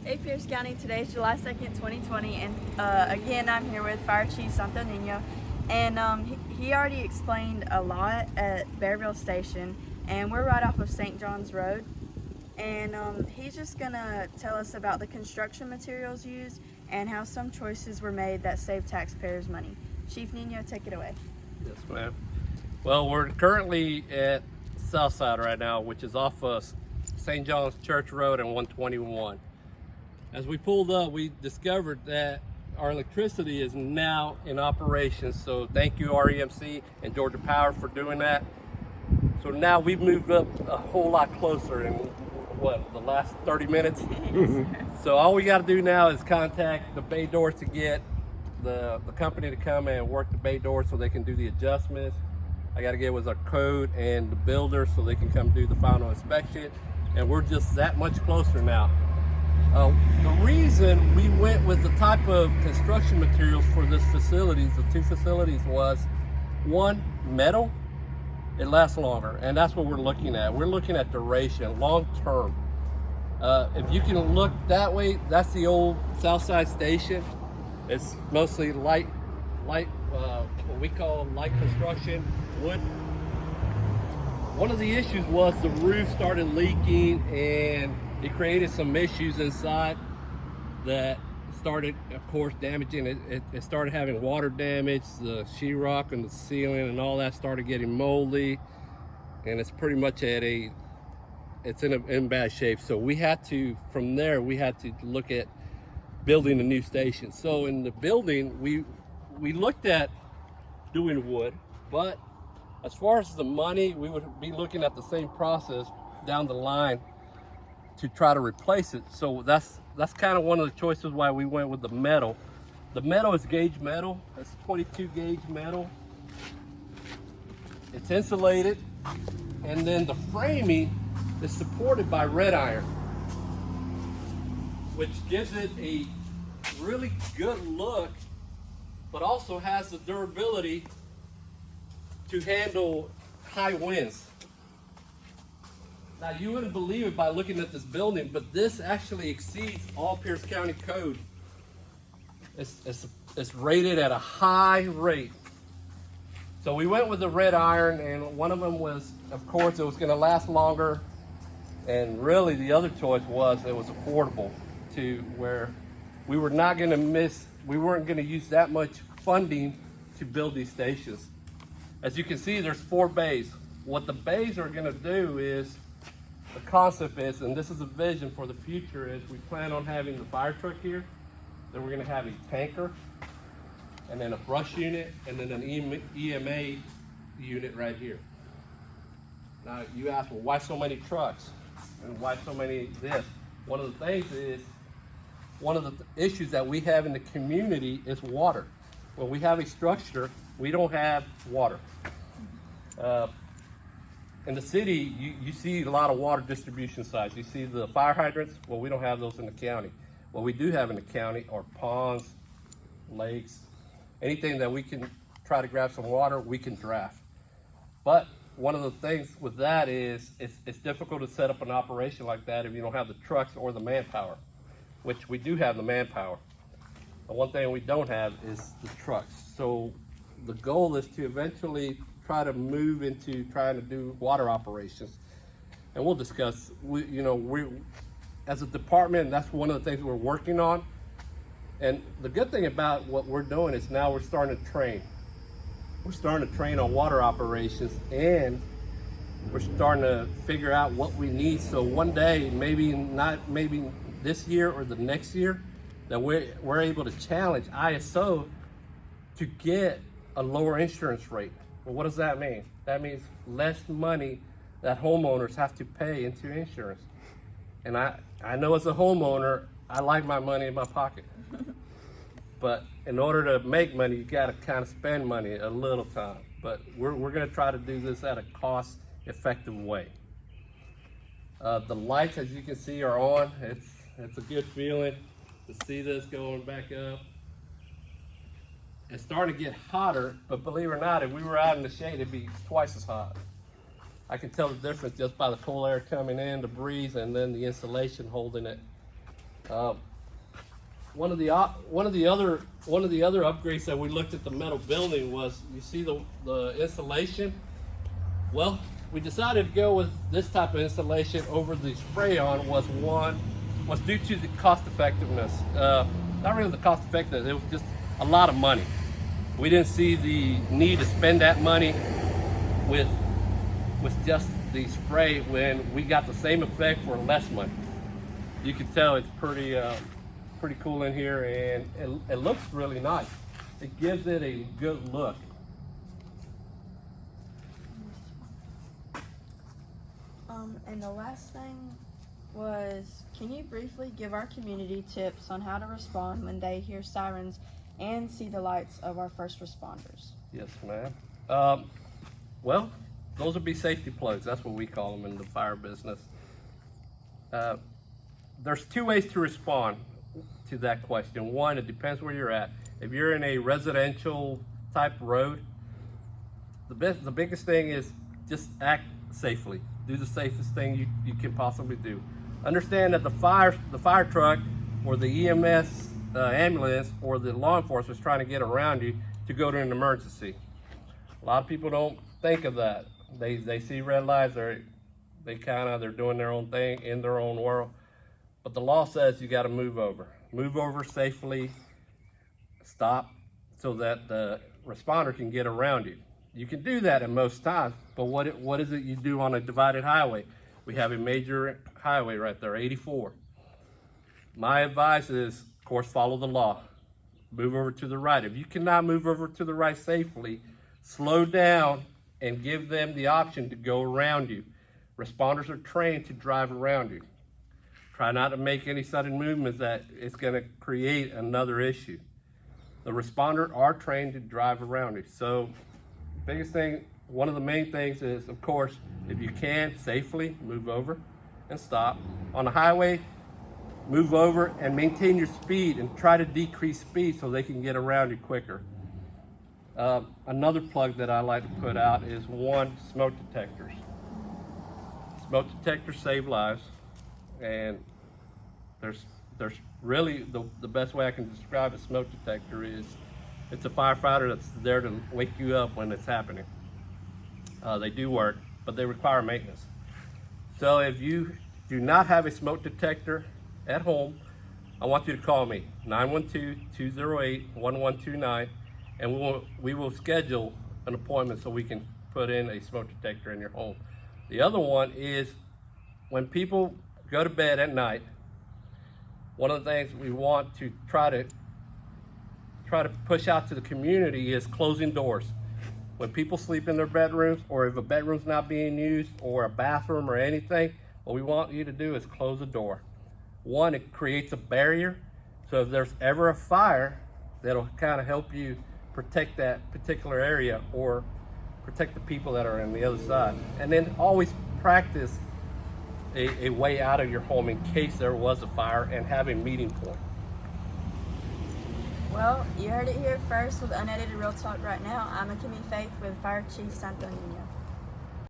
Hey Pierce County, today is July 2nd, 2020, and again I'm here with Fire Chief Santo Nino, and he already explained a lot at Bearville Station, and we're right off of St. John's Road, and he's just gonna tell us about the construction materials used and how some choices were made that save taxpayers money. Chief Nino, take it away. Yes, ma'am. Well, we're currently at Southside right now, which is off of St. John's Church Road and 121. As we pulled up, we discovered that our electricity is now in operation. So thank you REMC and Georgia Power for doing that. So now we've moved up a whole lot closer in the last 30 minutes. So all we got to do now is contact the bay doors to get the company to come and work the bay doors so they can do the adjustments. I got to get with our code and the builder so they can come do the final inspection. And we're just that much closer now. The reason we went with the type of construction materials for this facilities, the two facilities, was one, metal, it lasts longer, and that's what we're looking at. We're looking at duration, long term. If you can look that way, that's the old Southside Station. It's mostly light, what we call light construction, wood. One of the issues was the roof started leaking and it created some issues inside that started, of course, damaging it. It started having water damage, the sheetrock and the ceiling and all that started getting moldy, and it's pretty much it's in bad shape. So we had to, from there, we had to look at building a new station. So in the building, we looked at doing wood, but as far as the money, we would be looking at the same process down the line to try to replace it. So that's kind of one of the choices why we went with the metal. The metal is gauge metal. It's 22 gauge metal. It's insulated, and then the framing is supported by red iron, which gives it a really good look, but also has the durability to handle high winds. Now, you wouldn't believe it by looking at this building, but this actually exceeds all Pierce County code. It's rated at a high rate. So we went with the red iron, and one of them was, of course, it was going to last longer. And really, the other choice was it was affordable to where we were not going to we weren't going to use that much funding to build these stations. As you can see, there's 4 bays. What the bays are going to do is, the concept is, and this is a vision for the future, is we plan on having the fire truck here, then we're going to have a tanker, and then a brush unit, and then an EMA unit right here. Now you ask, well, why so many trucks? And why so many this? One of the things is, one of the issues that we have in the community is water. When we have a structure, we don't have water. In the city, you see a lot of water distribution sites. You see the fire hydrants. Well, we don't have those in the county. What we do have in the county are ponds, lakes, anything that we can try to grab some water, we can draft. But one of the things with that is it's difficult to set up an operation like that if you don't have the trucks or the manpower, which we do have the manpower. The one thing we don't have is the trucks. So the goal is to eventually try to move into trying to do water operations, and we'll discuss. We as a department, that's one of the things we're working on. And the good thing about what we're doing is now we're starting to train. We're starting to train on water operations, and we're starting to figure out what we need. So one day, maybe this year or the next year, that we're able to challenge ISO to get a lower insurance rate. Well, what does that mean? That means less money that homeowners have to pay into insurance. And I know as a homeowner, I like my money in my pocket. But in order to make money, you got to kind of spend money a little time. But we're going to try to do this at a cost-effective way. The lights, as you can see, are on. It's a good feeling to see this going back up. It's starting to get hotter, but believe it or not, if we were out in the shade, it'd be twice as hot. I can tell the difference just by the cool air coming in, the breeze, and then the insulation holding it One of the other upgrades that we looked at the metal building was, you see the insulation. Well, we decided to go with this type of insulation over the spray-on was due to the cost effectiveness. Not really the cost effectiveness, it was just a lot of money. We didn't see the need to spend that money with just the spray when we got the same effect for less money. You can tell it's pretty cool in here, and it looks really nice. It gives it a good look. And the last thing was, can you briefly give our community tips on how to respond when they hear sirens and see the lights of our first responders? Yes, ma'am. Well, those would be safety plugs. That's what we call them in the fire business. There's two ways to respond to that question. One, it depends where you're at. If you're in a residential type road, the biggest thing is just act safely. Do the safest thing you can possibly do. Understand that the fire truck or the EMS ambulance or the law enforcement is trying to get around you to go to an emergency. A lot of people don't think of that. They see red lights, they're doing their own thing in their own world. But the law says you got to move over. Move over safely, stop so that the responder can get around you. You can do that at most times, but what is it you do on a divided highway? We have a major highway right there, 84. My advice is, of course, follow the law. Move over to the right. If you cannot move over to the right safely, slow down and give them the option to go around you. Responders are trained to drive around you. Try not to make any sudden movements that it's going to create another issue. The responders are trained to drive around you. So, biggest thing, one of the main things is, of course, if you can safely move over and stop. On the highway, move over and maintain your speed and try to decrease speed so they can get around you quicker. Another plug that I like to put out is smoke detectors. Smoke detectors save lives, and there's really the best way I can describe a smoke detector is it's a firefighter that's there to wake you up when it's happening. They do work, but they require maintenance. So if you do not have a smoke detector at home, I want you to call me, 912-208-1129, and we will schedule an appointment so we can put in a smoke detector in your home. The other one is when people go to bed at night, one of the things we want to try to push out to the community is closing doors. When people sleep in their bedrooms, or if a bedroom's not being used, or a bathroom or anything, what we want you to do is close the door. One, it creates a barrier, so if there's ever a fire, that'll kind of help you protect that particular area or protect the people that are on the other side. And then always practice a way out of your home in case there was a fire, and have a meeting point. Well, you heard it here first with Unedited Real Talk right now. I'm Akimi Faith with Fire Chief Santo Nino.